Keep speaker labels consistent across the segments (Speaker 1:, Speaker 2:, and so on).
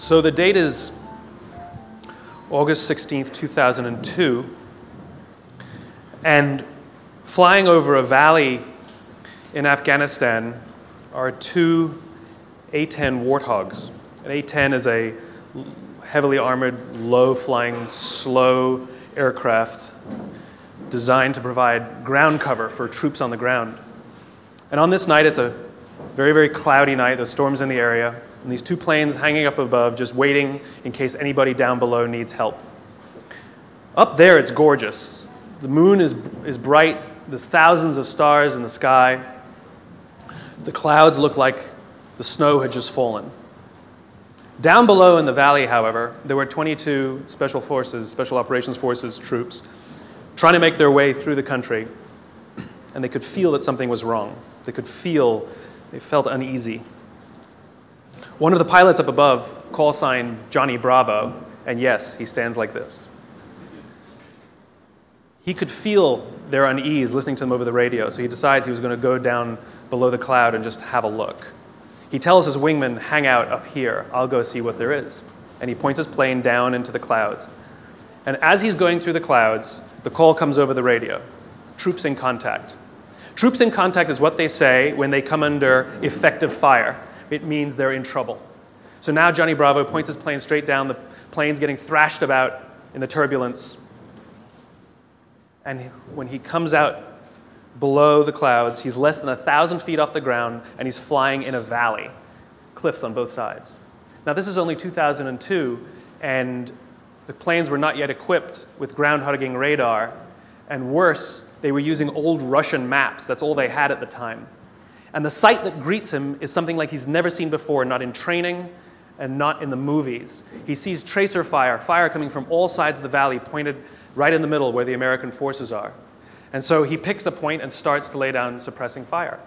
Speaker 1: So the date is August 16th, 2002, and flying over a valley in Afghanistan are two A-10 Warthogs. An A-10 is a heavily armored, low-flying, slow aircraft designed to provide ground cover for troops on the ground. And on this night, it's a very, very cloudy night. There's storms in the area. And these two planes hanging up above, just waiting in case anybody down below needs help. Up there, it's gorgeous. The moon is bright. There's thousands of stars in the sky. The clouds look like the snow had just fallen. Down below in the valley, however, there were 22 Special Operations Forces troops trying to make their way through the country. And they could feel that something was wrong. They felt uneasy. One of the pilots up above, call sign Johnny Bravo, and yes, he stands like this. He could feel their unease listening to them over the radio, so he decides he was going to go down below the cloud and just have a look. He tells his wingman, hang out up here, I'll go see what there is. And he points his plane down into the clouds. And as he's going through the clouds, the call comes over the radio, troops in contact. Troops in contact is what they say when they come under effective fire. It means they're in trouble. So now Johnny Bravo points his plane straight down. The plane's getting thrashed about in the turbulence. And when he comes out below the clouds, he's less than 1,000 feet off the ground, and he's flying in a valley, cliffs on both sides. Now, this is only 2002, and the planes were not yet equipped with ground-hugging radar, and worse, they were using old Russian maps. That's all they had at the time. And the sight that greets him is something like he's never seen before, not in training and not in the movies. He sees tracer fire coming from all sides of the valley, pointed right in the middle where the American forces are. And so he picks a point and starts to lay down suppressing fire.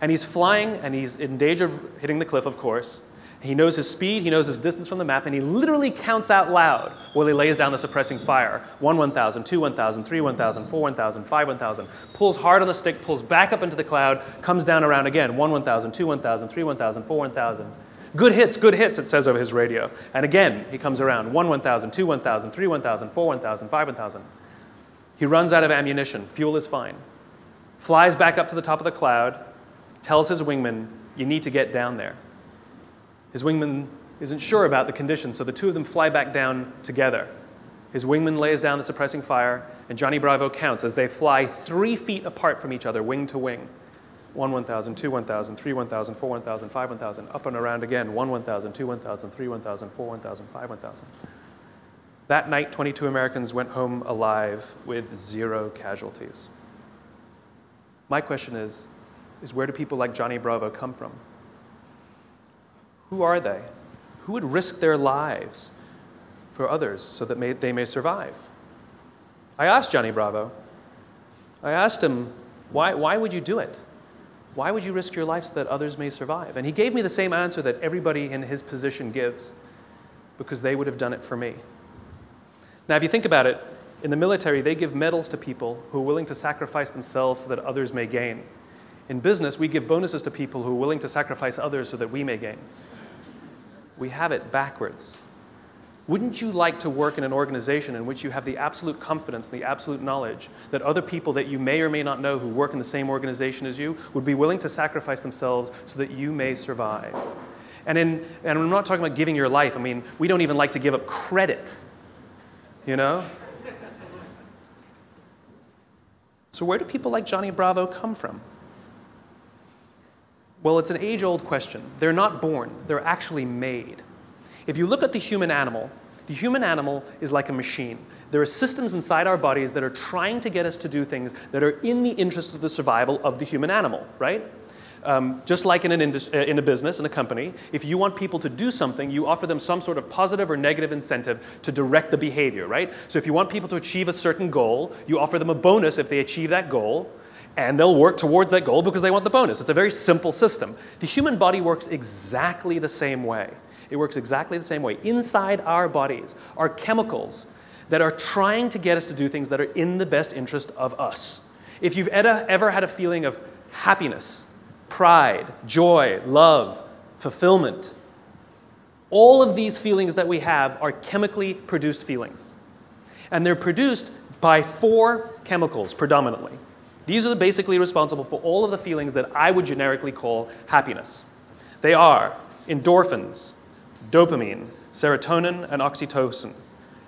Speaker 1: And he's flying, and he's in danger of hitting the cliff, of course. He knows his speed, he knows his distance from the map, and he literally counts out loud while he lays down the suppressing fire. 1, 1,000, 2, 1,000, 3, 1,000, 4, 1,000, 5, 1,000. Pulls hard on the stick, pulls back up into the cloud, comes down around again. 1, 1,000, 2, 1,000, 3, 1,000, 4, 1,000. Good hits, it says over his radio. And again, he comes around. 1, 1,000, 2, 1,000, 3, 1,000, 4, 1,000, 5, 1,000. He runs out of ammunition. Fuel is fine. Flies back up to the top of the cloud, tells his wingman, you need to get down there. His wingman isn't sure about the conditions, so the two of them fly back down together. His wingman lays down the suppressing fire, and Johnny Bravo counts as they fly 3 feet apart from each other, wing to wing. 1, 1,000, 2, 1,000, 3, 1,000, 4, 1,000, 5, 1,000, up and around again. 1, 1,000, 2, 1,000, 3, 1,000, 4, 1,000, 5, 1,000. That night, 22 Americans went home alive with 0 casualties. My question is where do people like Johnny Bravo come from? Who are they? Who would risk their lives for others so that they may survive? I asked Johnny Bravo. I asked him, why would you do it? Why would you risk your life so that others may survive? And he gave me the same answer that everybody in his position gives, because they would have done it for me. Now, if you think about it, in the military, they give medals to people who are willing to sacrifice themselves so that others may gain. In business, we give bonuses to people who are willing to sacrifice others so that we may gain. We have it backwards. Wouldn't you like to work in an organization in which you have the absolute confidence and the absolute knowledge that other people that you may or may not know who work in the same organization as you would be willing to sacrifice themselves so that you may survive? And I'm not talking about giving your life. I mean, we don't even like to give up credit, you know? So where do people like Johnny Bravo come from? Well, it's an age-old question. They're not born. They're actually made. If you look at the human animal is like a machine. There are systems inside our bodies that are trying to get us to do things that are in the interest of the survival of the human animal, right? Just like in a business, in a company, if you want people to do something, you offer them some sort of positive or negative incentive to direct the behavior, right? So if you want people to achieve a certain goal, you offer them a bonus if they achieve that goal, and they'll work towards that goal because they want the bonus. It's a very simple system. The human body works exactly the same way. It works exactly the same way. Inside our bodies are chemicals that are trying to get us to do things that are in the best interest of us. If you've ever had a feeling of happiness, pride, joy, love, fulfillment, All of these feelings that we have are chemically produced feelings. And they're produced by 4 chemicals predominantly. These are basically responsible for all of the feelings that I would generically call happiness. They are endorphins, dopamine, serotonin, and oxytocin.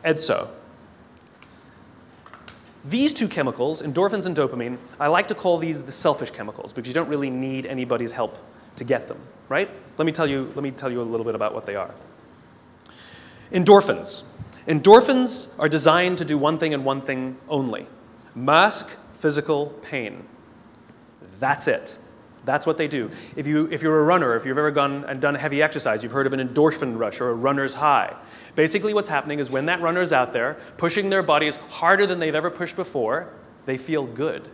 Speaker 1: EDSO. These 2 chemicals, endorphins and dopamine, I like to call these the selfish chemicals because you don't really need anybody's help to get them, right? Let me tell you a little bit about what they are. Endorphins. Endorphins are designed to do one thing and one thing only. Mask physical pain. That's it. That's what they do. If you're a runner, if you've ever gone and done heavy exercise, you've heard of an endorphin rush or a runner's high. Basically what's happening is when that runner's out there pushing their bodies harder than they've ever pushed before, they feel good.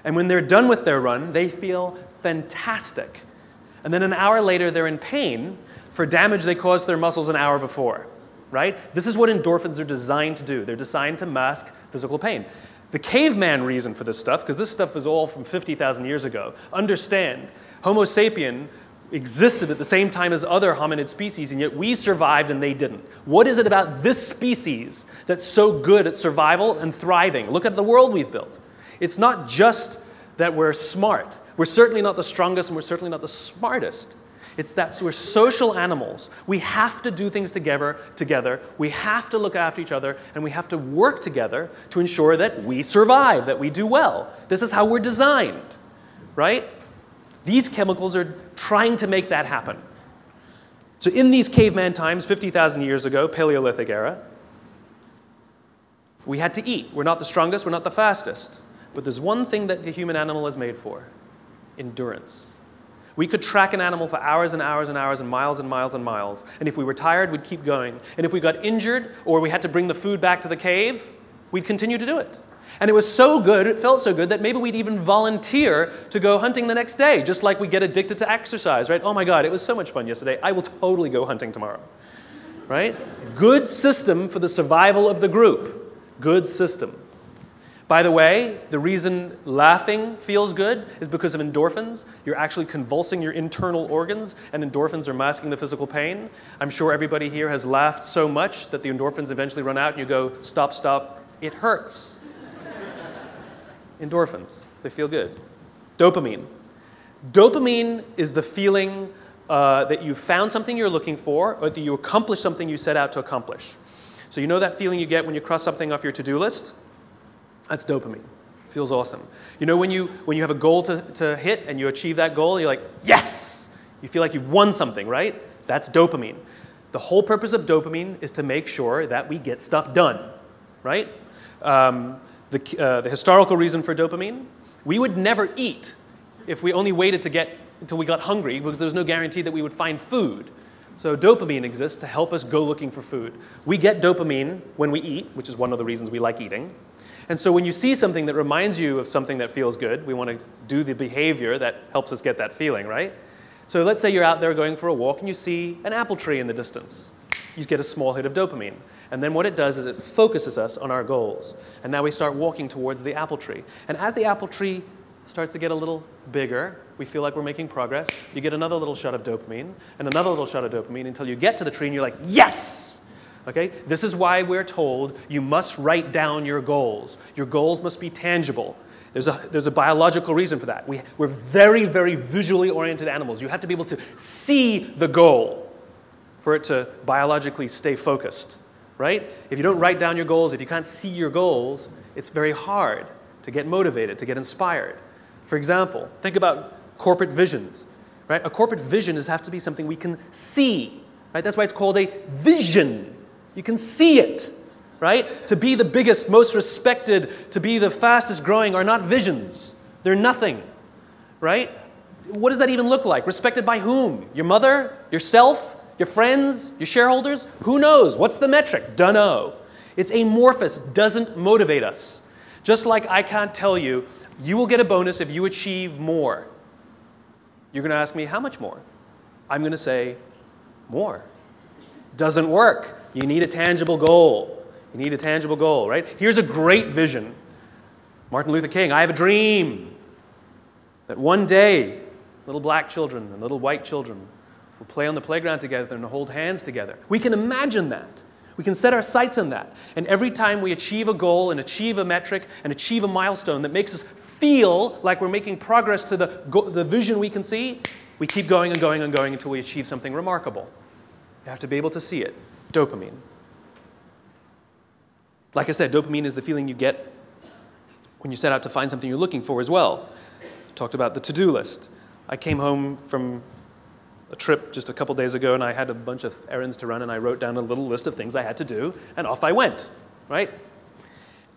Speaker 1: And when they're done with their run, they feel fantastic. And then an hour later, they're in pain for damage they caused their muscles an hour before, right? This is what endorphins are designed to do. They're designed to mask physical pain. The caveman reason for this stuff, because this stuff is all from 50,000 years ago, understand, Homo sapien existed at the same time as other hominid species, and yet we survived and they didn't. What is it about this species that's so good at survival and thriving? Look at the world we've built. It's not just that we're smart. We're certainly not the strongest and we're certainly not the smartest. It's that we're social animals. We have to do things together. We have to look after each other, and we have to work together to ensure that we survive, that we do well. This is how we're designed, right? These chemicals are trying to make that happen. So in these caveman times, 50,000 years ago, Paleolithic era, we had to eat. We're not the strongest, we're not the fastest. But there's one thing that the human animal is made for: endurance. We could track an animal for hours and hours and hours and miles and miles and miles. And if we were tired, we'd keep going. And if we got injured or we had to bring the food back to the cave, we'd continue to do it. And it was so good, it felt so good, that maybe we'd even volunteer to go hunting the next day, just like we get addicted to exercise, right? Oh my God, it was so much fun yesterday. I will totally go hunting tomorrow, right? Good system for the survival of the group. Good system. By the way, the reason laughing feels good is because of endorphins. You're actually convulsing your internal organs, and endorphins are masking the physical pain. I'm sure everybody here has laughed so much that the endorphins eventually run out and you go, stop, stop, it hurts. Endorphins, they feel good. Dopamine. Dopamine is the feeling that you found something you're looking for, or that you accomplished something you set out to accomplish. So you know that feeling you get when you cross something off your to-do list? That's dopamine. Feels awesome. You know when you have a goal to hit and you achieve that goal, you're like, yes! You feel like you've won something, right? That's dopamine. The whole purpose of dopamine is to make sure that we get stuff done, right? The historical reason for dopamine, we would never eat if we only waited until we got hungry, because there's no guarantee that we would find food. So dopamine exists to help us go looking for food. We get dopamine when we eat, which is one of the reasons we like eating. And so when you see something that reminds you of something that feels good, we want to do the behavior that helps us get that feeling, right? So let's say you're out there going for a walk and you see an apple tree in the distance. You get a small hit of dopamine. And then what it does is it focuses us on our goals. And now we start walking towards the apple tree. And as the apple tree starts to get a little bigger, we feel like we're making progress. You get another little shot of dopamine and another little shot of dopamine until you get to the tree and you're like, yes! Okay? This is why we're told you must write down your goals. Your goals must be tangible. There's a biological reason for that. We're very, very visually oriented animals. You have to be able to see the goal for it to biologically stay focused, right? If you don't write down your goals, if you can't see your goals, it's very hard to get motivated, to get inspired. For example, think about corporate visions, right? A corporate vision has to be something we can see, right? That's why it's called a vision. You can see it, right? To be the biggest, most respected, to be the fastest growing are not visions. They're nothing, right? What does that even look like? Respected by whom? Your mother? Yourself? Your friends? Your shareholders? Who knows? What's the metric? Dunno. It's amorphous, doesn't motivate us. Just like I can't tell you, you will get a bonus if you achieve more. You're going to ask me, how much more? I'm going to say, more. Doesn't work. You need a tangible goal. You need a tangible goal, right? Here's a great vision. Martin Luther King, I have a dream that one day little black children and little white children We'll play on the playground together and hold hands together. We can imagine that. We can set our sights on that. And every time we achieve a goal and achieve a metric and achieve a milestone that makes us feel like we're making progress to the vision we can see, we keep going and going and going until we achieve something remarkable. You have to be able to see it. Dopamine. Like I said, dopamine is the feeling you get when you set out to find something you're looking for as well. Talked about the to-do list. I came home from a trip just a couple days ago, and I had a bunch of errands to run, and I wrote down a little list of things I had to do, and off I went, right?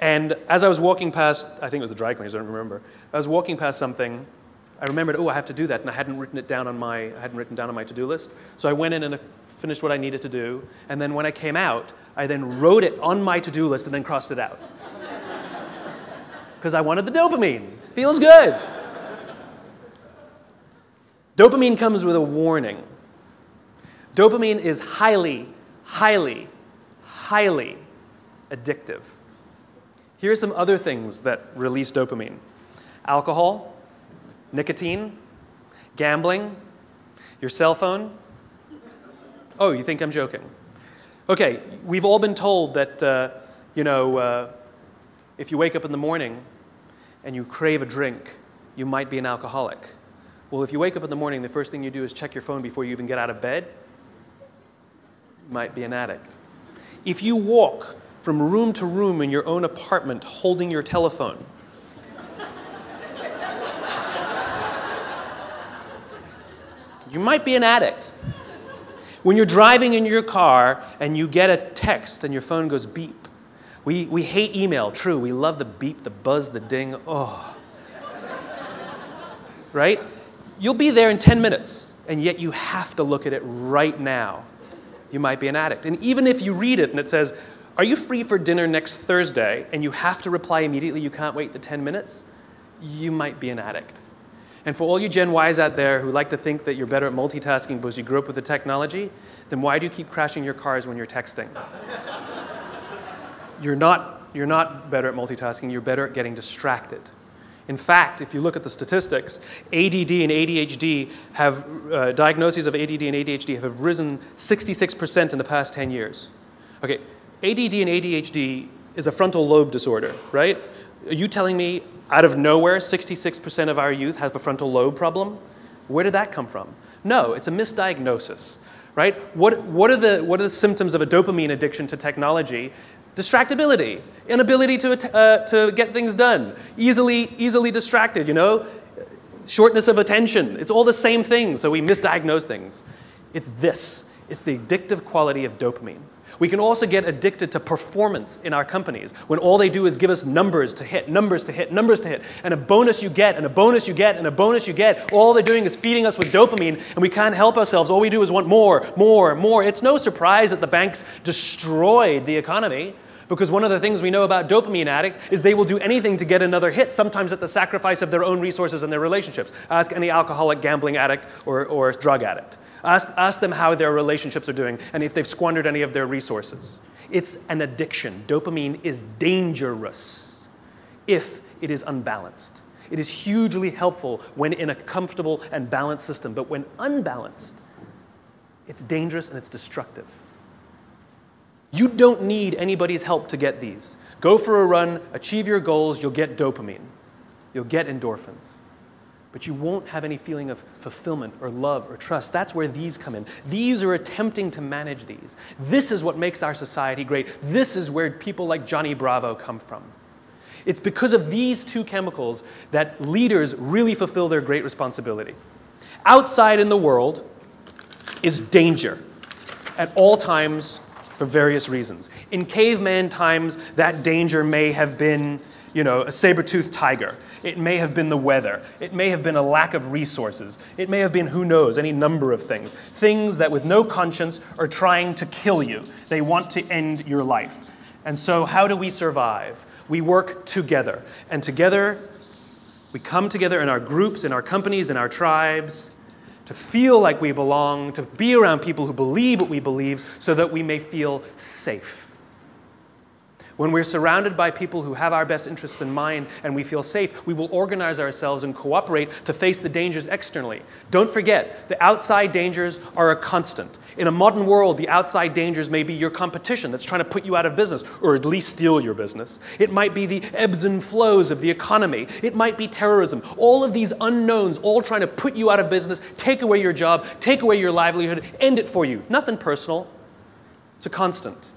Speaker 1: And as I was walking past, I think it was the dry cleaners, I don't remember. I was walking past something, I remembered, oh, I have to do that, and I hadn't written down on my to-do list. So I went in and finished what I needed to do, and then when I came out, I then wrote it on my to-do list and then crossed it out. Because I wanted the dopamine. Feels good. Dopamine comes with a warning. Dopamine is highly, highly, highly addictive. Here are some other things that release dopamine. Alcohol, nicotine, gambling, your cell phone. Oh, you think I'm joking? Okay, we've all been told that, if you wake up in the morning and you crave a drink, you might be an alcoholic. Well, if you wake up in the morning, the first thing you do is check your phone before you even get out of bed, you might be an addict. If you walk from room to room in your own apartment holding your telephone, you might be an addict. When you're driving in your car and you get a text and your phone goes beep. We hate email, true. We love the beep, the buzz, the ding. Oh. Right? You'll be there in 10 minutes, and yet you have to look at it right now. You might be an addict. And even if you read it and it says, are you free for dinner next Thursday, and you have to reply immediately, you can't wait the 10 minutes, you might be an addict. And for all you Gen Ys out there who like to think that you're better at multitasking because you grew up with the technology, then why do you keep crashing your cars when you're texting? You're not better at multitasking, you're better at getting distracted. In fact, if you look at the statistics, ADD and ADHD have, diagnoses of ADD and ADHD have risen 66% in the past 10 years. Okay, ADD and ADHD is a frontal lobe disorder, right? Are you telling me out of nowhere 66% of our youth have a frontal lobe problem? Where did that come from? No, it's a misdiagnosis, right? What are the symptoms of a dopamine addiction to technology? Distractibility, inability to get things done, easily distracted, shortness of attention. It's all the same thing, so we misdiagnose things. It's the addictive quality of dopamine. We can also get addicted to performance in our companies when all they do is give us numbers to hit, numbers to hit, numbers to hit, and a bonus you get, and a bonus you get, and a bonus you get. All they're doing is feeding us with dopamine, and we can't help ourselves. All we do is want more, more, more. It's no surprise that the banks destroyed the economy, because one of the things we know about dopamine addict is they will do anything to get another hit, sometimes at the sacrifice of their own resources and their relationships. Ask any alcoholic, gambling addict, or drug addict. Ask them how their relationships are doing and if they've squandered any of their resources. It's an addiction. Dopamine is dangerous if it is unbalanced. It is hugely helpful when in a comfortable and balanced system, but when unbalanced, it's dangerous and it's destructive. You don't need anybody's help to get these. Go for a run, achieve your goals, you'll get dopamine. You'll get endorphins. But you won't have any feeling of fulfillment or love or trust. That's where these come in. These are attempting to manage these. This is what makes our society great. This is where people like Johnny Bravo come from. It's because of these two chemicals that leaders really fulfill their great responsibility. Outside in the world is danger at all times for various reasons. In caveman times, that danger may have been, a saber-toothed tiger. It may have been the weather. It may have been a lack of resources. It may have been, who knows, any number of things. Things that with no conscience are trying to kill you. They want to end your life. And so how do we survive? We work together. And together, we come together in our groups, in our companies, in our tribes, to feel like we belong, to be around people who believe what we believe, so that we may feel safe. When we're surrounded by people who have our best interests in mind and we feel safe, we will organize ourselves and cooperate to face the dangers externally. Don't forget, the outside dangers are a constant. In a modern world, the outside dangers may be your competition that's trying to put you out of business, or at least steal your business. It might be the ebbs and flows of the economy. It might be terrorism. All of these unknowns, all trying to put you out of business, take away your job, take away your livelihood, end it for you. Nothing personal. It's a constant.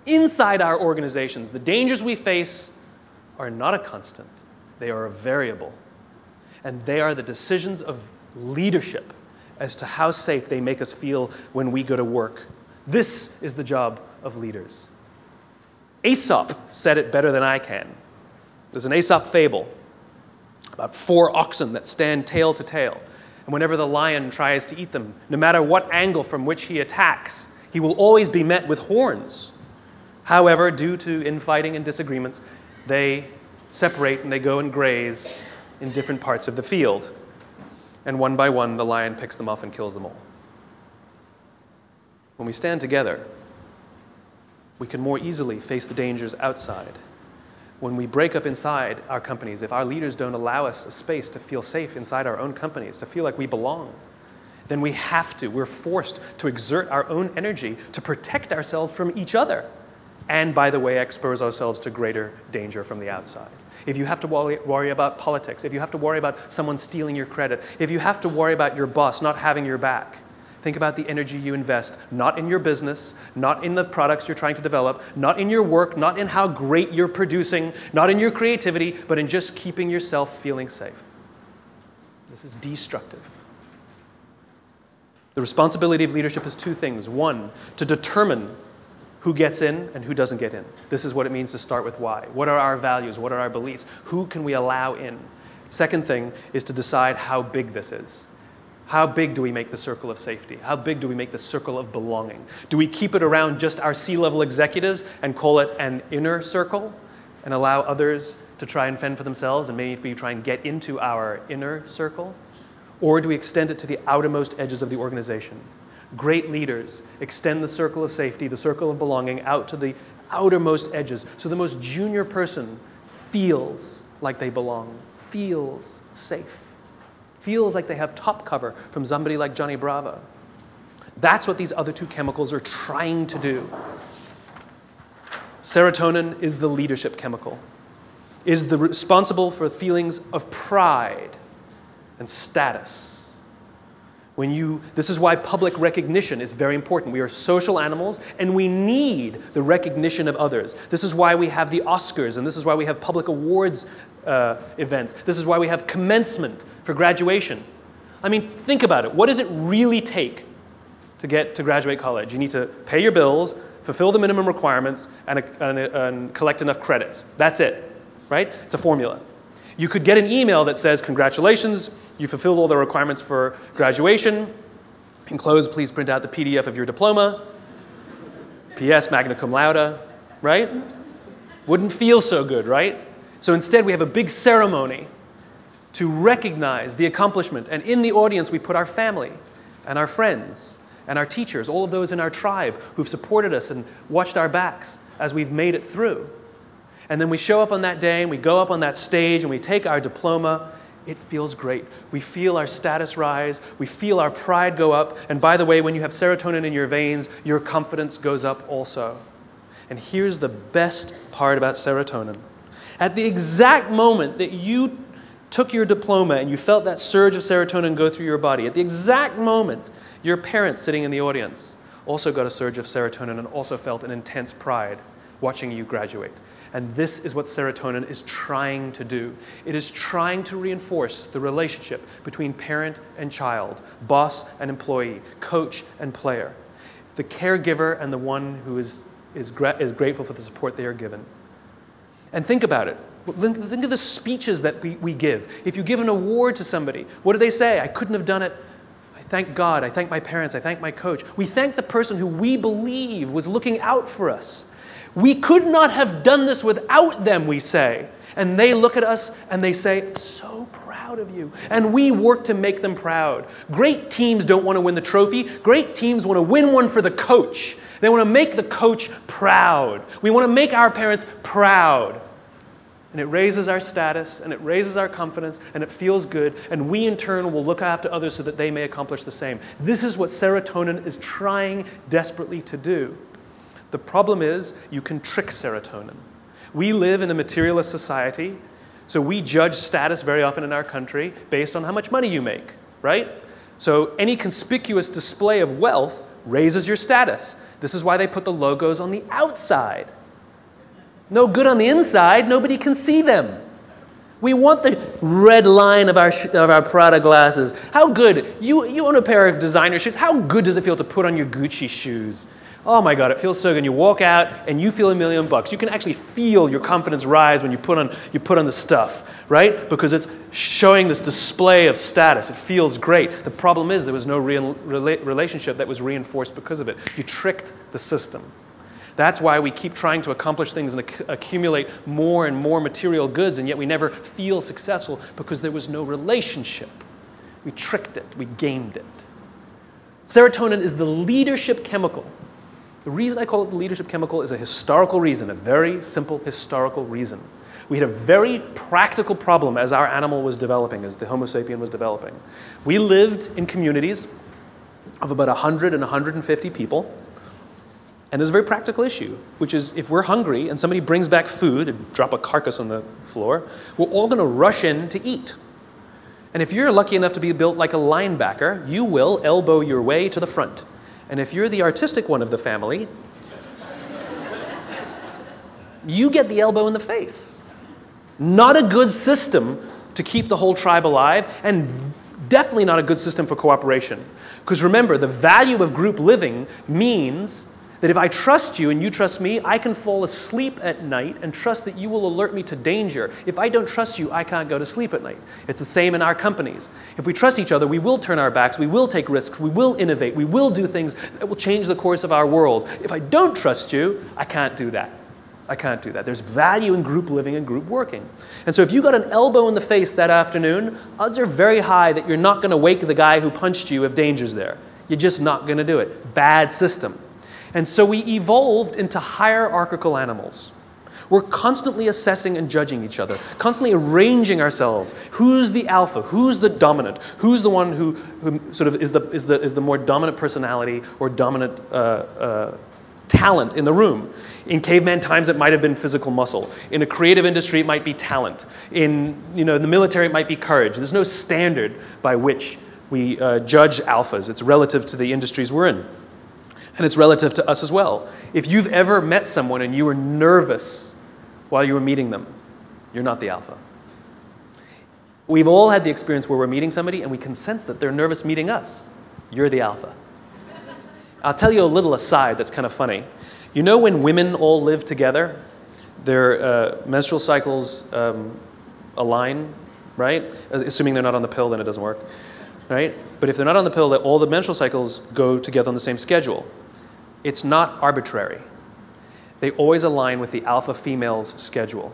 Speaker 1: Inside our organizations, the dangers we face are not a constant. They are a variable. And they are the decisions of leadership as to how safe they make us feel when we go to work. This is the job of leaders. Aesop said it better than I can. There's an Aesop fable about 4 oxen that stand tail to tail. And whenever the lion tries to eat them, no matter what angle from which he attacks, he will always be met with horns. However, due to infighting and disagreements, they separate and they go and graze in different parts of the field. And one by one, the lion picks them off and kills them all. When we stand together, we can more easily face the dangers outside. When we break up inside our companies, if our leaders don't allow us a space to feel safe inside our own companies, to feel like we belong, then we're forced to exert our own energy to protect ourselves from each other. And, by the way, expose ourselves to greater danger from the outside. If you have to worry about politics, if you have to worry about someone stealing your credit, if you have to worry about your boss not having your back, think about the energy you invest, not in your business, not in the products you're trying to develop, not in your work, not in how great you're producing, not in your creativity, but in just keeping yourself feeling safe. This is destructive. The responsibility of leadership is 2 things. 1, to determine who gets in and who doesn't get in. This is what it means to start with why. What are our values? What are our beliefs? Who can we allow in? Second thing is to decide how big this is. How big do we make the circle of safety? How big do we make the circle of belonging? Do we keep it around just our C-level executives and call it an inner circle and allow others to try and fend for themselves and maybe try and get into our inner circle? Or do we extend it to the outermost edges of the organization? Great leaders extend the circle of safety, the circle of belonging, out to the outermost edges. So the most junior person feels like they belong, feels safe, feels like they have top cover from somebody like Johnny Bravo. That's what these other 2 chemicals are trying to do. Serotonin is the leadership chemical, is responsible for feelings of pride and status. This is why public recognition is very important. We are social animals, and we need the recognition of others. This is why we have the Oscars, and this is why we have public awards events. This is why we have commencement for graduation. I mean, think about it. What does it really take to get to graduate college? You need to pay your bills, fulfill the minimum requirements, and collect enough credits. That's it, right? It's a formula. You could get an email that says, congratulations, you fulfilled all the requirements for graduation. Enclosed, please print out the PDF of your diploma. P.S. magna cum laude, right? Wouldn't feel so good, right? So instead, we have a big ceremony to recognize the accomplishment. And in the audience, we put our family and our friends and our teachers, all of those in our tribe who've supported us and watched our backs as we've made it through. And then we show up on that day, and we go up on that stage, and we take our diploma. It feels great. We feel our status rise. We feel our pride go up. And by the way, when you have serotonin in your veins, your confidence goes up also. And here's the best part about serotonin. At the exact moment that you took your diploma and you felt that surge of serotonin go through your body, at the exact moment, your parents sitting in the audience also got a surge of serotonin and also felt an intense pride watching you graduate. And this is what serotonin is trying to do. It is trying to reinforce the relationship between parent and child, boss and employee, coach and player, the caregiver and the one who is grateful for the support they are given. And think about it. Think of the speeches that we give. If you give an award to somebody, what do they say? I couldn't have done it. I thank God. I thank my parents. I thank my coach. We thank the person who we believe was looking out for us. We could not have done this without them, we say. And they look at us and they say, so proud proud of you. And we work to make them proud. Great teams don't want to win the trophy. Great teams want to win one for the coach. They want to make the coach proud. We want to make our parents proud. And it raises our status, and it raises our confidence, and it feels good, and we in turn will look after others so that they may accomplish the same. This is what serotonin is trying desperately to do. The problem is you can trick serotonin. We live in a materialist society, so we judge status very often in our country based on how much money you make, right? So any conspicuous display of wealth raises your status. This is why they put the logos on the outside. No good on the inside, nobody can see them. We want the red line of our Prada glasses. How good, you own a pair of designer shoes, how good does it feel to put on your Gucci shoes? Oh my God, it feels so good. You walk out and you feel $1 million. You can actually feel your confidence rise when you put on the stuff, right? Because it's showing this display of status. It feels great. The problem is there was no real relationship that was reinforced because of it. You tricked the system. That's why we keep trying to accomplish things and accumulate more and more material goods, and yet we never feel successful because there was no relationship. We tricked it. We gamed it. Serotonin is the leadership chemical. The reason I call it the leadership chemical is a historical reason, a very simple historical reason. We had a very practical problem as our animal was developing, as the Homo sapien was developing. We lived in communities of about 100 and 150 people. And there's a very practical issue, which is if we're hungry and somebody brings back food and drop a carcass on the floor, we're all going to rush in to eat. And if you're lucky enough to be built like a linebacker, you will elbow your way to the front. And if you're the artistic one of the family, you get the elbow in the face. Not a good system to keep the whole tribe alive, and definitely not a good system for cooperation. Because remember, the value of group living means that if I trust you and you trust me, I can fall asleep at night and trust that you will alert me to danger. If I don't trust you, I can't go to sleep at night. It's the same in our companies. If we trust each other, we will turn our backs, we will take risks, we will innovate, we will do things that will change the course of our world. If I don't trust you, I can't do that. I can't do that. There's value in group living and group working. And so if you got an elbow in the face that afternoon, odds are very high that you're not going to wake the guy who punched you if danger's there. You're just not going to do it. Bad system. And so we evolved into hierarchical animals. We're constantly assessing and judging each other, constantly arranging ourselves. Who's the alpha? Who's the dominant? Who's the one who sort of is the more dominant personality or dominant talent in the room? In caveman times, it might have been physical muscle. In a creative industry, it might be talent. In the military, it might be courage. There's no standard by which we judge alphas. It's relative to the industries we're in. And it's relative to us as well. If you've ever met someone and you were nervous while you were meeting them, you're not the alpha. We've all had the experience where we're meeting somebody and we can sense that they're nervous meeting us. You're the alpha. I'll tell you a little aside that's kind of funny. You know when women all live together, their menstrual cycles align, right? Assuming they're not on the pill, then it doesn't work, right? But if they're not on the pill, all the menstrual cycles go together on the same schedule. It's not arbitrary. They always align with the alpha female's schedule.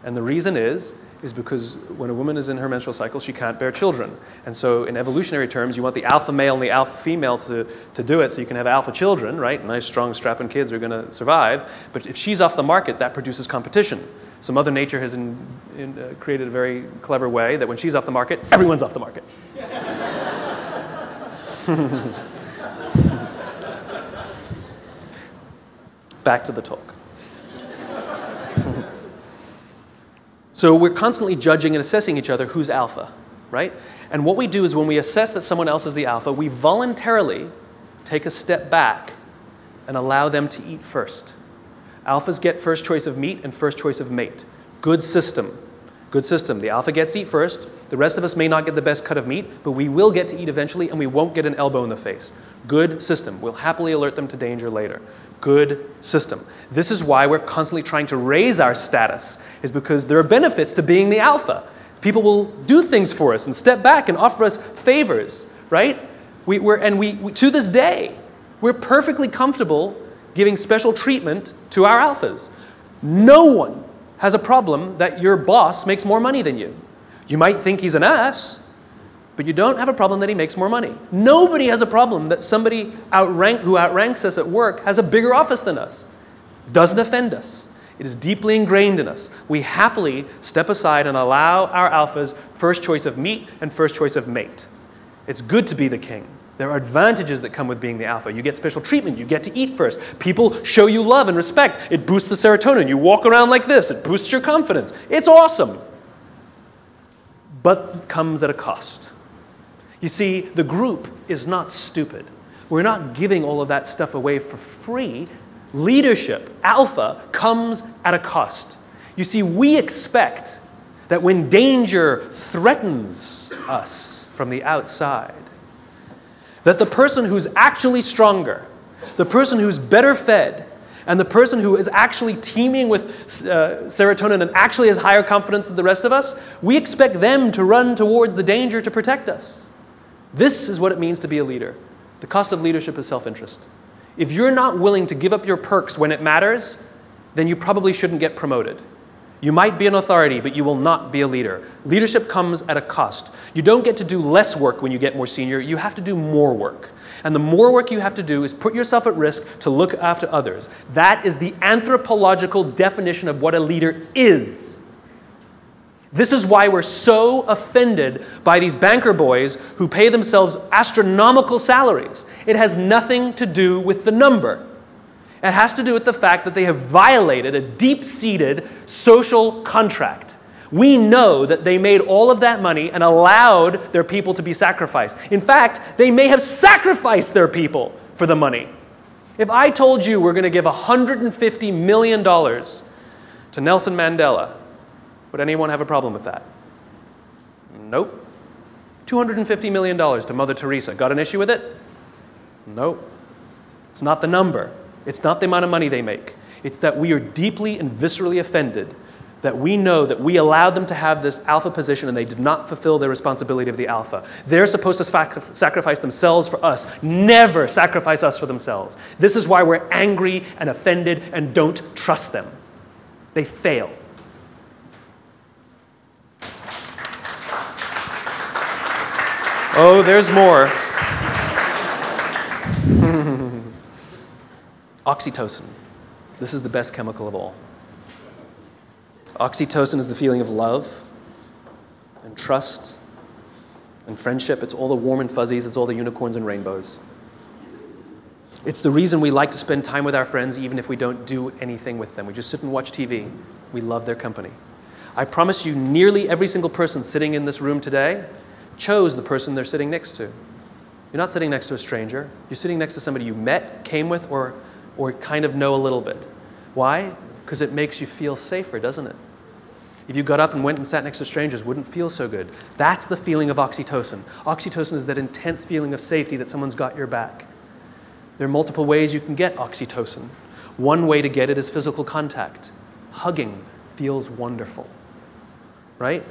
Speaker 1: And the reason is because when a woman is in her menstrual cycle, she can't bear children. And so in evolutionary terms, you want the alpha male and the alpha female to do it so you can have alpha children, right? Nice, strong, strapping kids are going to survive. But if she's off the market, that produces competition. So Mother Nature has created a very clever way that when she's off the market, everyone's off the market. Back to the talk. So we're constantly judging and assessing each other who's alpha, right? And what we do is when we assess that someone else is the alpha, we voluntarily take a step back and allow them to eat first. Alphas get first choice of meat and first choice of mate. Good system. Good system. The alpha gets to eat first. The rest of us may not get the best cut of meat, but we will get to eat eventually, and we won't get an elbow in the face. Good system. We'll happily alert them to danger later. Good system. This is why we're constantly trying to raise our status, is because there are benefits to being the alpha. People will do things for us and step back and offer us favors, right? To this day, we're perfectly comfortable giving special treatment to our alphas. No one has a problem that your boss makes more money than you. You might think he's an ass, but you don't have a problem that he makes more money. Nobody has a problem that somebody who outranks us at work has a bigger office than us. Doesn't offend us. It is deeply ingrained in us. We happily step aside and allow our alphas first choice of meat and first choice of mate. It's good to be the king. There are advantages that come with being the alpha. You get special treatment. You get to eat first. People show you love and respect. It boosts the serotonin. You walk around like this. It boosts your confidence. It's awesome. But it comes at a cost. You see, the group is not stupid. We're not giving all of that stuff away for free. Leadership, alpha, comes at a cost. You see, we expect that when danger threatens us from the outside, that the person who's actually stronger, the person who's better fed, and the person who is actually teeming with serotonin and actually has higher confidence than the rest of us, we expect them to run towards the danger to protect us. This is what it means to be a leader. The cost of leadership is self-interest. If you're not willing to give up your perks when it matters, then you probably shouldn't get promoted. You might be an authority, but you will not be a leader. Leadership comes at a cost. You don't get to do less work when you get more senior. You have to do more work. And the more work you have to do is put yourself at risk to look after others. That is the anthropological definition of what a leader is. This is why we're so offended by these banker boys who pay themselves astronomical salaries. It has nothing to do with the number. It has to do with the fact that they have violated a deep-seated social contract. We know that they made all of that money and allowed their people to be sacrificed. In fact, they may have sacrificed their people for the money. If I told you we're going to give $150 million to Nelson Mandela, would anyone have a problem with that? Nope. $250 million to Mother Teresa. Got an issue with it? Nope. It's not the number. It's not the amount of money they make. It's that we are deeply and viscerally offended that we know that we allowed them to have this alpha position and they did not fulfill their responsibility of the alpha. They're supposed to sacrifice themselves for us. Never sacrifice us for themselves. This is why we're angry and offended and don't trust them. They fail. Oh, there's more. Oxytocin. This is the best chemical of all. Oxytocin is the feeling of love and trust and friendship. It's all the warm and fuzzies. It's all the unicorns and rainbows. It's the reason we like to spend time with our friends even if we don't do anything with them. We just sit and watch TV. We love their company. I promise you, nearly every single person sitting in this room today chose the person they're sitting next to. You're not sitting next to a stranger. You're sitting next to somebody you met, came with, or kind of know a little bit. Why? Because it makes you feel safer, doesn't it? If you got up and went and sat next to strangers, it wouldn't feel so good. That's the feeling of oxytocin. Oxytocin is that intense feeling of safety that someone's got your back. There are multiple ways you can get oxytocin. One way to get it is physical contact. Hugging feels wonderful. Right?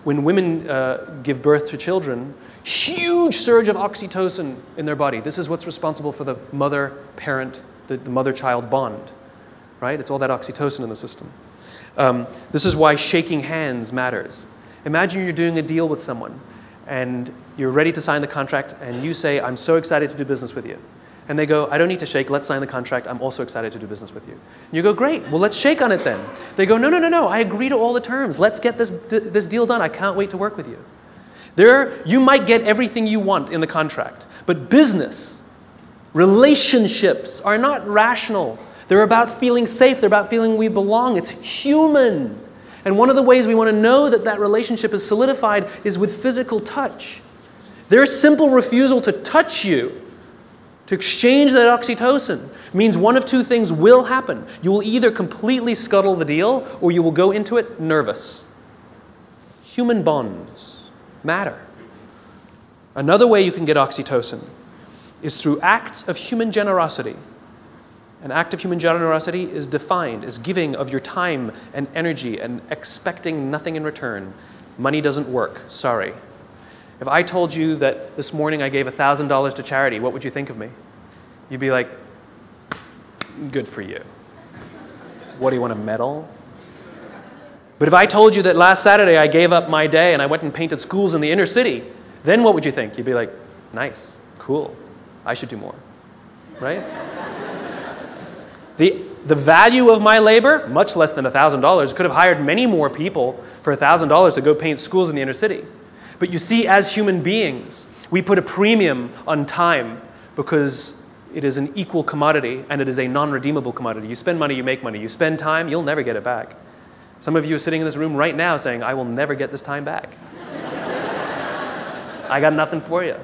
Speaker 1: When women give birth to children, huge surge of oxytocin in their body. This is what's responsible for the mother-parent, the mother-child bond. Right? It's all that oxytocin in the system. This is why shaking hands matters. Imagine you're doing a deal with someone, and you're ready to sign the contract, and you say, "I'm so excited to do business with you." And they go, "I don't need to shake, let's sign the contract, I'm also excited to do business with you." And you go, "Great, well let's shake on it then." They go, No, I agree to all the terms, let's get this deal done, I can't wait to work with you. You might get everything you want in the contract, but business, relationships are not rational. They're about feeling safe, they're about feeling we belong, it's human. And one of the ways we want to know that that relationship is solidified is with physical touch. Their simple refusal to touch you, to exchange that oxytocin, means one of two things will happen. You will either completely scuttle the deal, or you will go into it nervous. Human bonds matter. Another way you can get oxytocin is through acts of human generosity. An act of human generosity is defined as giving of your time and energy and expecting nothing in return. Money doesn't work, sorry. If I told you that this morning I gave $1,000 to charity, what would you think of me? You'd be like, good for you. What, do you want a medal? But if I told you that last Saturday I gave up my day and I went and painted schools in the inner city, then what would you think? You'd be like, nice, cool, I should do more, right? The value of my labor, much less than $1,000, could have hired many more people for $1,000 to go paint schools in the inner city. But you see, as human beings, we put a premium on time because it is an equal commodity and it is a non-redeemable commodity. You spend money, you make money. You spend time, you'll never get it back. Some of you are sitting in this room right now saying, I will never get this time back. I got nothing for you.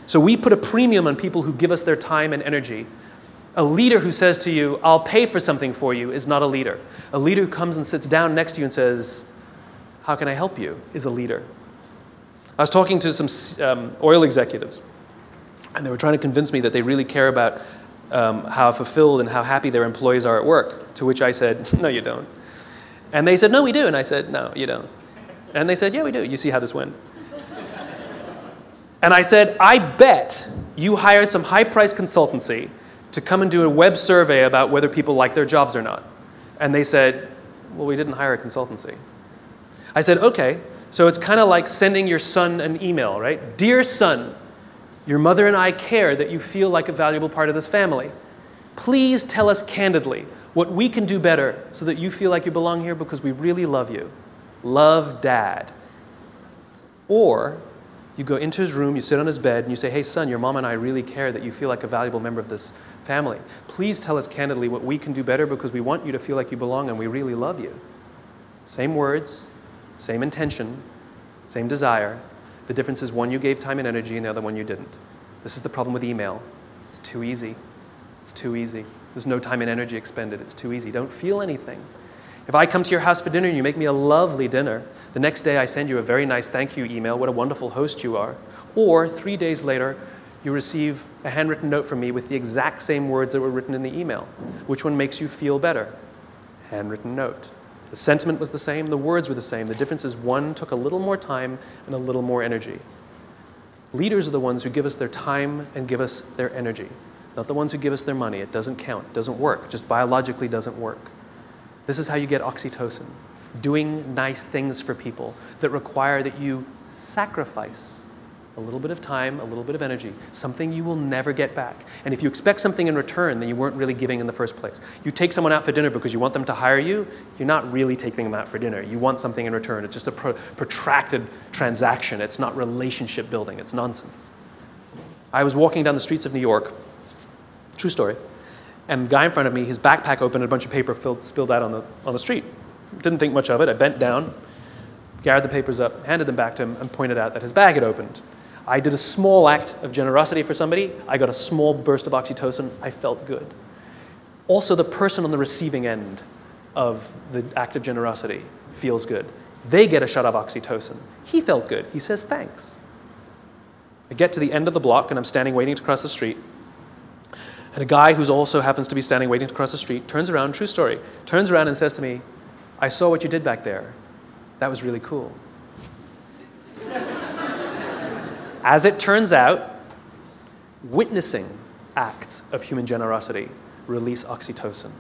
Speaker 1: So we put a premium on people who give us their time and energy. A leader who says to you, I'll pay for something for you, is not a leader. A leader who comes and sits down next to you and says, how can I help you, is a leader. I was talking to some oil executives, and they were trying to convince me that they really care about how fulfilled and how happy their employees are at work, to which I said, no, you don't. And they said, no, we do. And I said, no, you don't. And they said, yeah, we do. You see how this went. And I said, I bet you hired some high-priced consultancy to come and do a web survey about whether people like their jobs or not. And they said, well, we didn't hire a consultancy. I said, okay, so it's kind of like sending your son an email, right? Dear son, your mother and I care that you feel like a valuable part of this family. Please tell us candidly what we can do better so that you feel like you belong here because we really love you. Love, Dad. Or you go into his room, you sit on his bed, and you say, hey, son, your mom and I really care that you feel like a valuable member of this family. Please tell us candidly what we can do better because we want you to feel like you belong and we really love you. Same words, same intention, same desire. The difference is one you gave time and energy and the other one you didn't. This is the problem with email. It's too easy. It's too easy. There's no time and energy expended. It's too easy. Don't feel anything. If I come to your house for dinner and you make me a lovely dinner, the next day I send you a very nice thank you email, what a wonderful host you are. Or 3 days later, you receive a handwritten note from me with the exact same words that were written in the email. Which one makes you feel better? Handwritten note. The sentiment was the same, the words were the same. The difference is one took a little more time and a little more energy. Leaders are the ones who give us their time and give us their energy, not the ones who give us their money. It doesn't count, it doesn't work, just biologically doesn't work. This is how you get oxytocin, doing nice things for people that require that you sacrifice a little bit of time, a little bit of energy, something you will never get back. And if you expect something in return, then you weren't really giving in the first place. You take someone out for dinner because you want them to hire you, you're not really taking them out for dinner. You want something in return. It's just a protracted transaction. It's not relationship building. It's nonsense. I was walking down the streets of New York, true story, and the guy in front of me, his backpack opened and a bunch of paper spilled out on the street. Didn't think much of it. I bent down, gathered the papers up, handed them back to him, and pointed out that his bag had opened. I did a small act of generosity for somebody. I got a small burst of oxytocin. I felt good. Also, the person on the receiving end of the act of generosity feels good. They get a shot of oxytocin. He felt good. He says thanks. I get to the end of the block, and I'm standing waiting to cross the street. And a guy who also happens to be standing waiting to cross the street turns around, true story, turns around and says to me, I saw what you did back there. That was really cool. As it turns out, witnessing acts of human generosity release oxytocin.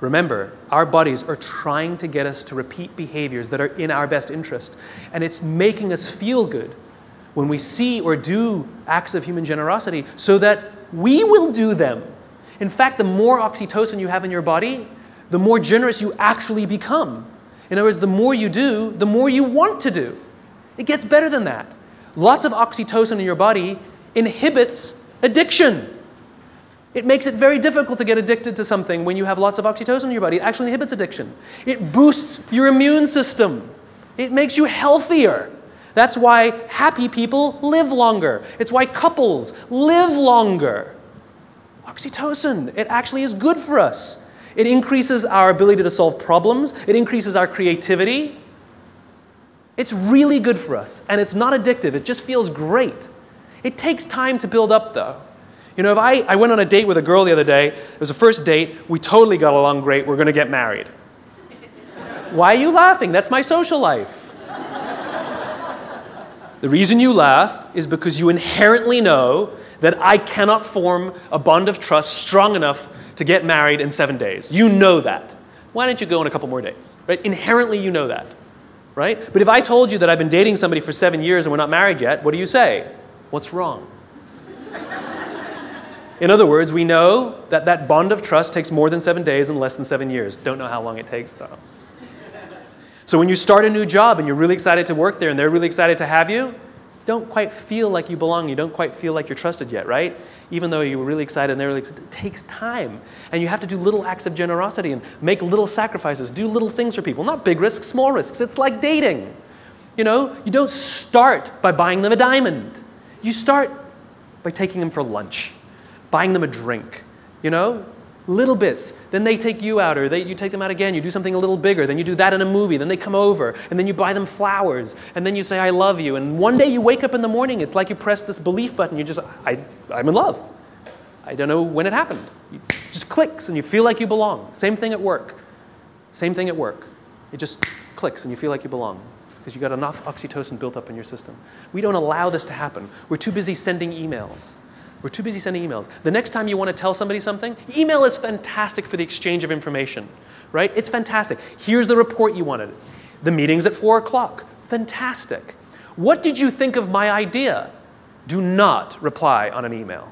Speaker 1: Remember, our bodies are trying to get us to repeat behaviors that are in our best interest, and it's making us feel good when we see or do acts of human generosity so that we will do them. In fact, the more oxytocin you have in your body, the more generous you actually become. In other words, the more you do, the more you want to do. It gets better than that. Lots of oxytocin in your body inhibits addiction. It makes it very difficult to get addicted to something when you have lots of oxytocin in your body. It actually inhibits addiction. It boosts your immune system. It makes you healthier. That's why happy people live longer. It's why couples live longer. Oxytocin, it actually is good for us. It increases our ability to solve problems. It increases our creativity. It's really good for us, and it's not addictive. It just feels great. It takes time to build up, though. You know, if I went on a date with a girl the other day, it was a first date, we totally got along great, we're going to get married. Why are you laughing? That's my social life. The reason you laugh is because you inherently know that I cannot form a bond of trust strong enough to get married in 7 days. You know that. Why don't you go on a couple more dates? Right? Inherently, you know that. Right? But if I told you that I've been dating somebody for 7 years and we're not married yet, what do you say? What's wrong? In other words, we know that that bond of trust takes more than 7 days and less than 7 years. Don't know how long it takes, though. So when you start a new job and you're really excited to work there and they're really excited to have you, don't quite feel like you belong. You don't quite feel like you're trusted yet, right? Even though you were really excited and they're really excited, it takes time. And you have to do little acts of generosity and make little sacrifices, do little things for people. Not big risks, small risks. It's like dating. You know, you don't start by buying them a diamond. You start by taking them for lunch, buying them a drink, you know? Little bits. Then they take you out, or you take them out again. You do something a little bigger. Then you do that in a movie. Then they come over, and then you buy them flowers, and then you say, I love you. And one day you wake up in the morning, it's like you press this belief button. You just, I'm in love. I don't know when it happened. It just clicks, and you feel like you belong. Same thing at work. Same thing at work. It just clicks, and you feel like you belong because you got enough oxytocin built up in your system. We don't allow this to happen. We're too busy sending emails. We're too busy sending emails. The next time you want to tell somebody something, email is fantastic for the exchange of information, right? It's fantastic. Here's the report you wanted. The meeting's at 4 o'clock. Fantastic. What did you think of my idea? Do not reply on an email.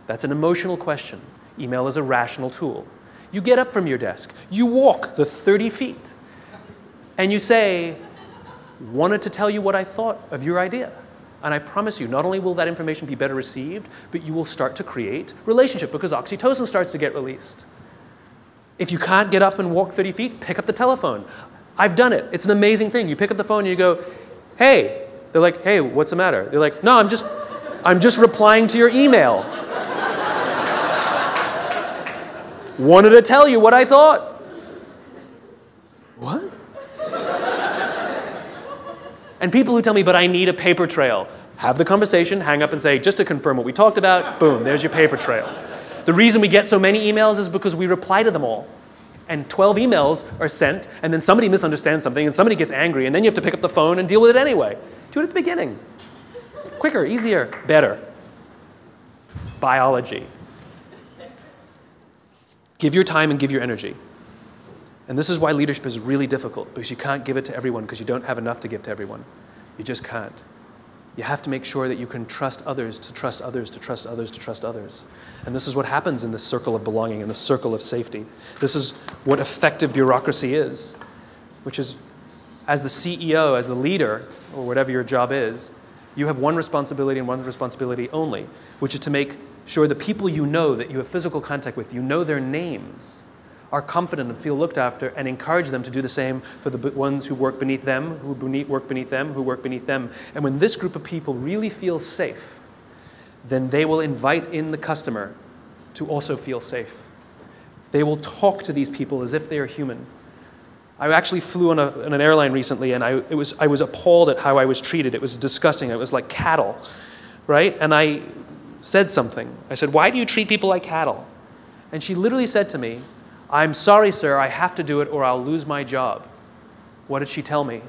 Speaker 1: That's an emotional question. Email is a rational tool. You get up from your desk. You walk the 30 feet. And you say, wanted to tell you what I thought of your idea. And I promise you, not only will that information be better received, but you will start to create relationship because oxytocin starts to get released. If you can't get up and walk 30 feet, pick up the telephone. I've done it. It's an amazing thing. You pick up the phone and you go, hey. They're like, hey, what's the matter? They're like, no, I'm just replying to your email. Wanted to tell you what I thought. What? And people who tell me, but I need a paper trail. Have the conversation, hang up and say, just to confirm what we talked about, boom, there's your paper trail. The reason we get so many emails is because we reply to them all. And 12 emails are sent, and then somebody misunderstands something, and somebody gets angry, and then you have to pick up the phone and deal with it anyway. Do it at the beginning. Quicker, easier, better. Biology. Give your time and give your energy. And this is why leadership is really difficult, because you can't give it to everyone because you don't have enough to give to everyone. You just can't. You have to make sure that you can trust others, to trust others, to trust others, to trust others. And this is what happens in this circle of belonging, in the circle of safety. This is what effective bureaucracy is, which is, as the CEO, as the leader, or whatever your job is, you have one responsibility and one responsibility only, which is to make sure the people you know that you have physical contact with, you know their names, are confident and feel looked after, and encourage them to do the same for the ones who work beneath them, who work beneath them, who work beneath them. And when this group of people really feel safe, then they will invite in the customer to also feel safe. They will talk to these people as if they are human. I actually flew on an airline recently, and I was appalled at how I was treated. It was disgusting. It was like cattle, right? And I said something. I said, why do you treat people like cattle? And she literally said to me, I'm sorry, sir, I have to do it or I'll lose my job. What did she tell me?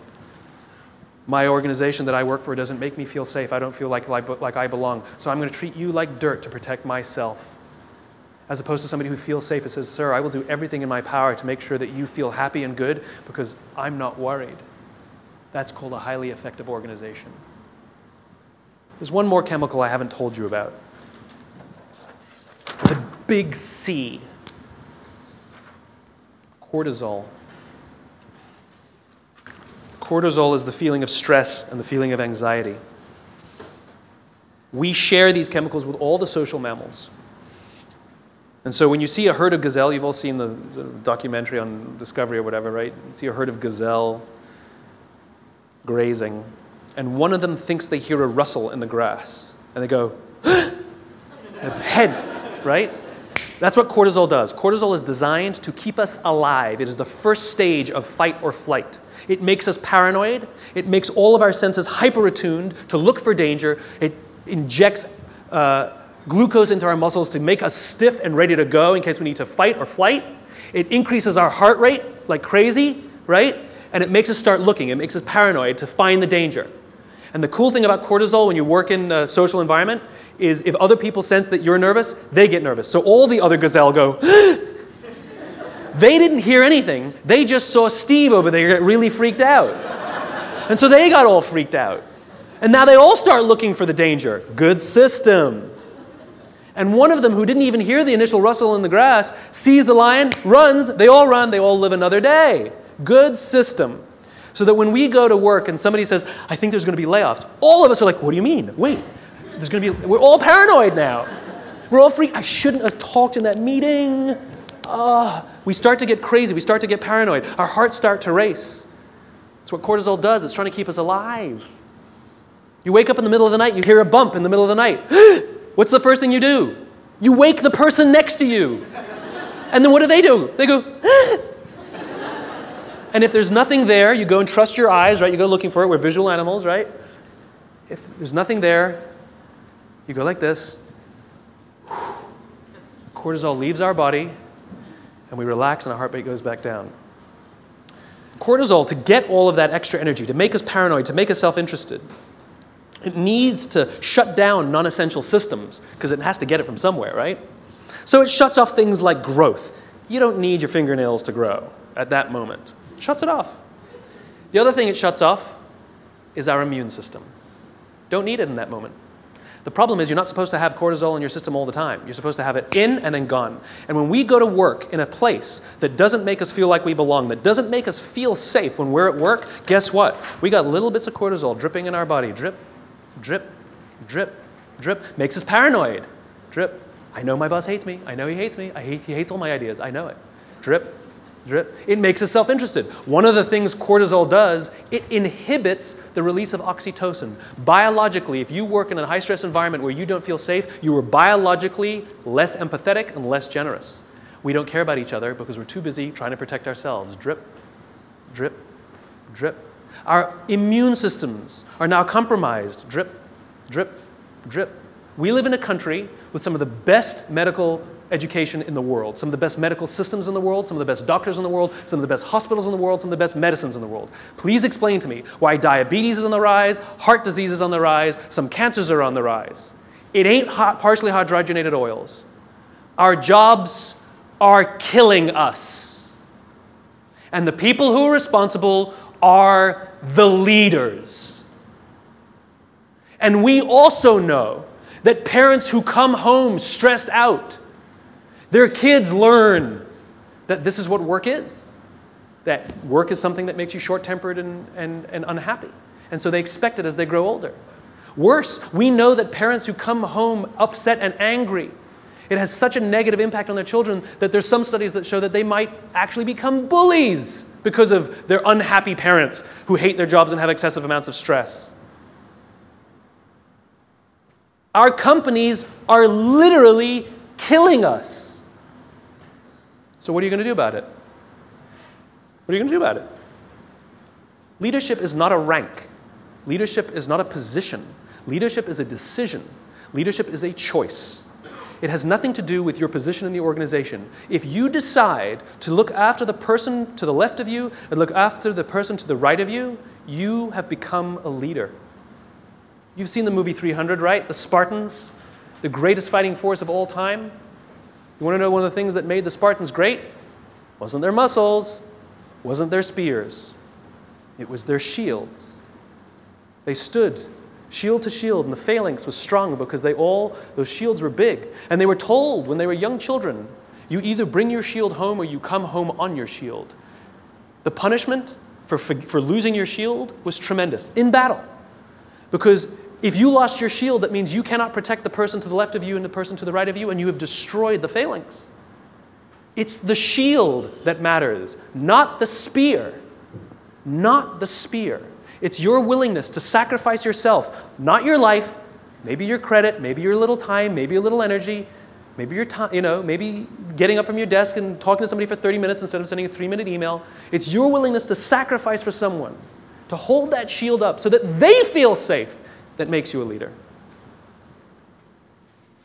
Speaker 1: My organization that I work for doesn't make me feel safe. I don't feel like I belong. So I'm going to treat you like dirt to protect myself. As opposed to somebody who feels safe and says, sir, I will do everything in my power to make sure that you feel happy and good because I'm not worried. That's called a highly effective organization. There's one more chemical I haven't told you about. The big C. Cortisol. Cortisol is the feeling of stress and the feeling of anxiety. We share these chemicals with all the social mammals. And so when you see a herd of gazelle, you've all seen the documentary on Discovery or whatever, right? You see a herd of gazelle grazing, and one of them thinks they hear a rustle in the grass, and they go, head, right? That's what cortisol does. Cortisol is designed to keep us alive. It is the first stage of fight or flight. It makes us paranoid. It makes all of our senses hyper-attuned to look for danger. It injects glucose into our muscles to make us stiff and ready to go in case we need to fight or flight. It increases our heart rate like crazy, right? And it makes us start looking. It makes us paranoid to find the danger. And the cool thing about cortisol when you work in a social environment is if other people sense that you're nervous, they get nervous. So all the other gazelle go, They didn't hear anything. They just saw Steve over there get really freaked out. And so they got all freaked out. And now they all start looking for the danger. Good system. And one of them, who didn't even hear the initial rustle in the grass, sees the lion, runs, they all live another day. Good system. So that when we go to work and somebody says, I think there's going to be layoffs, all of us are like, what do you mean? Wait, we're all paranoid now. We're all freaked. I shouldn't have talked in that meeting. We start to get crazy. We start to get paranoid. Our hearts start to race. That's what cortisol does. It's trying to keep us alive. You wake up in the middle of the night, you hear a bump in the middle of the night. What's the first thing you do? You wake the person next to you. And then what do? They go, And if there's nothing there, you go and trust your eyes, right? You go looking for it. We're visual animals, right? If there's nothing there, you go like this. Cortisol leaves our body, and we relax, and our heart rate goes back down. Cortisol, to get all of that extra energy, to make us paranoid, to make us self-interested, it needs to shut down non-essential systems because it has to get it from somewhere, right? So it shuts off things like growth. You don't need your fingernails to grow at that moment. It shuts it off. The other thing it shuts off is our immune system. Don't need it in that moment. The problem is you're not supposed to have cortisol in your system all the time. You're supposed to have it in and then gone. And when we go to work in a place that doesn't make us feel like we belong, that doesn't make us feel safe when we're at work, guess what? We got little bits of cortisol dripping in our body. Drip, drip, drip, drip. Makes us paranoid. Drip. I know my boss hates me. I know he hates me. He hates all my ideas. I know it. Drip, drip. It makes us self-interested. One of the things cortisol does, it inhibits the release of oxytocin. Biologically, if you work in a high-stress environment where you don't feel safe, you are biologically less empathetic and less generous. We don't care about each other because we're too busy trying to protect ourselves. Drip, drip, drip. Our immune systems are now compromised. Drip, drip, drip. We live in a country with some of the best medical education in the world, some of the best medical systems in the world, some of the best doctors in the world, some of the best hospitals in the world, some of the best medicines in the world. Please explain to me why diabetes is on the rise, heart disease is on the rise, some cancers are on the rise. It ain't partially hydrogenated oils. Our jobs are killing us. And the people who are responsible are the leaders. And we also know that parents who come home stressed out, their kids learn that this is what work is. That work is something that makes you short-tempered and unhappy. And so they expect it as they grow older. Worse, we know that parents who come home upset and angry, it has such a negative impact on their children that there's some studies that show that they might actually become bullies because of their unhappy parents who hate their jobs and have excessive amounts of stress. Our companies are literally killing us. So what are you going to do about it? What are you going to do about it? Leadership is not a rank. Leadership is not a position. Leadership is a decision. Leadership is a choice. It has nothing to do with your position in the organization. If you decide to look after the person to the left of you and look after the person to the right of you, you have become a leader. You've seen the movie 300, right? The Spartans, the greatest fighting force of all time. You want to know one of the things that made the Spartans great? Wasn't their muscles, wasn't their spears. It was their shields. They stood shield to shield, and the phalanx was strong because those shields were big. And they were told when they were young children, you either bring your shield home or you come home on your shield. The punishment for losing your shield was tremendous in battle. Because if you lost your shield, that means you cannot protect the person to the left of you and the person to the right of you, and you have destroyed the phalanx. It's the shield that matters, not the spear. Not the spear. It's your willingness to sacrifice yourself, not your life, maybe your credit, maybe your little time, maybe a little energy, maybe your time, maybe getting up from your desk and talking to somebody for 30 minutes instead of sending a 3-minute email. It's your willingness to sacrifice for someone, to hold that shield up so that they feel safe, that makes you a leader.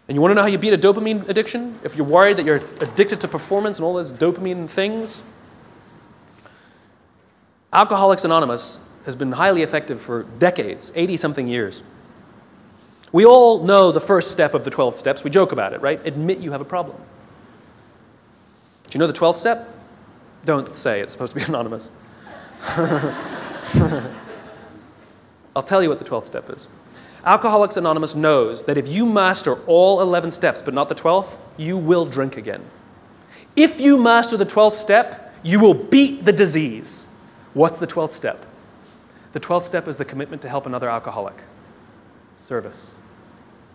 Speaker 1: And you want to know how you beat a dopamine addiction? If you're worried that you're addicted to performance and all those dopamine things, Alcoholics Anonymous has been highly effective for decades, 80-something years. We all know the first step of the 12 steps. We joke about it, right? Admit you have a problem. Do you know the 12th step? Don't say, it's supposed to be anonymous. I'll tell you what the 12th step is. Alcoholics Anonymous knows that if you master all 11 steps, but not the 12th, you will drink again. If you master the 12th step, you will beat the disease. What's the 12th step? The 12th step is the commitment to help another alcoholic. Service.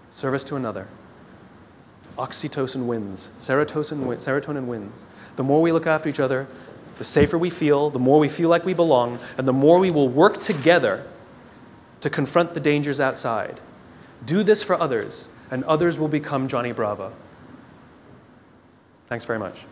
Speaker 1: Service to another. Oxytocin wins. Serotonin wins. The more we look after each other, the safer we feel, the more we feel like we belong, and the more we will work together to confront the dangers outside. Do this for others, and others will become Johnny Bravo. Thanks very much.